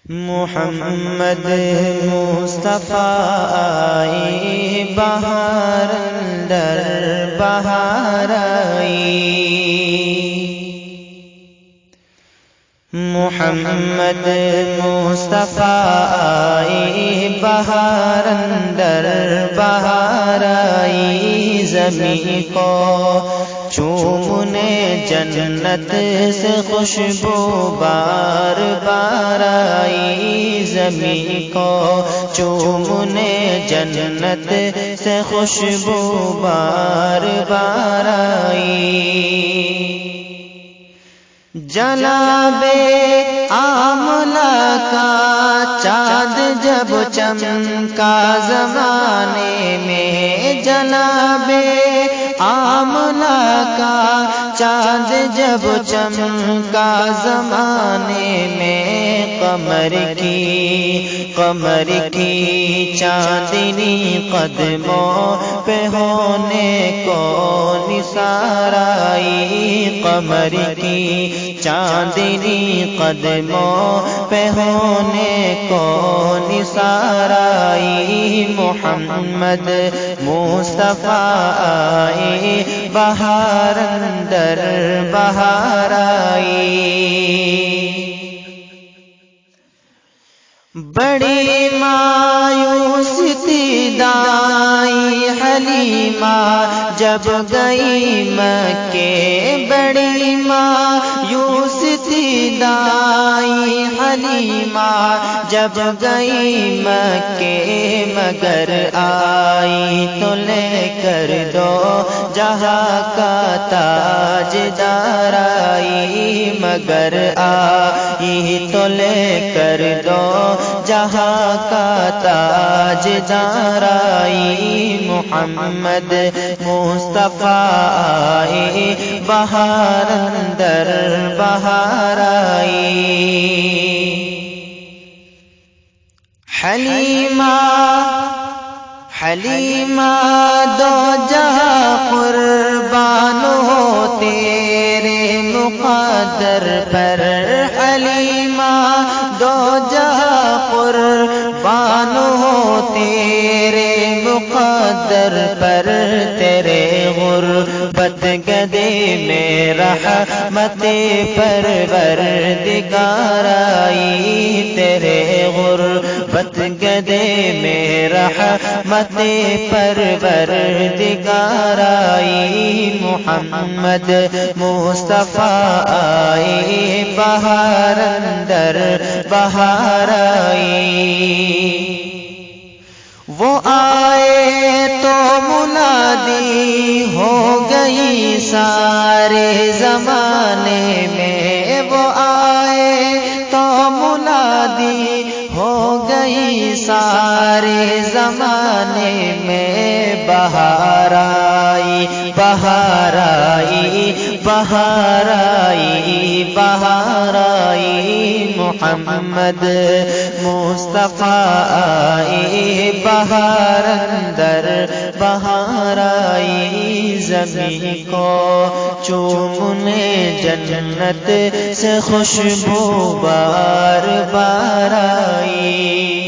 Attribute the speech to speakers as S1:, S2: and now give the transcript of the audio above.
S1: محمد مصطفیٰ آئی بہار اندر بہار آئی، محمد مصطفیٰ آئی بہار اندر بہار آئی، زمین کو چومنے جنت سے خوشبو بار بار آئی، زمین کو چومنے جنت سے خوشبو بار بار آئی، جناب آملہ کا چاند جب چمکا زمانے میں، جناب آملہ کا چاند جب چمکا زمانے میں، قمر کی چاندنی قدموں پہ ہونے کو نثار آئی، قمر کی چاندنی قدموں پہ ہونے کو نثار آئی، محمد مصطفیٰ آئی بہار اندر بہار آئی، بڑی مایوس تھی دائی حلیمہ جب گئی مکے، بڑی مایوس تھی دائی حلیمہ جب گئی مکے، مگر آئی تو لے کر دو جہاں کا تاجدار آئی، مگر آئی تو لے کر دو جہاں کا تاجدار آئی، محمد مصطفیٰ آئی بہار اندر بہار آئی، حلیمہ دو جہاں قربان ہو تیرے مقدر پر، حلیمہ دو جہاں قربان ہو تیرے مقدر پر، تیرے غربت گدے میں رحمت پروردگار آئی، تیرے غربت گدے میں رحمت پروردگار آئی، محمد مصطفیٰ آئی بہار اندر بہار آئی، وہ آئے تو منادی ہو گئی سارے زمانے میں، وہ آئے تو منادی ہو گئی سارے زمانے میں، بہار آئی بہار آئی بہار آئی بہار آئی، محمد مصطفیٰ آئی بہار اندر بہار آئی، زمین کو چومنے جنت سے خوشبو بار بار آئی۔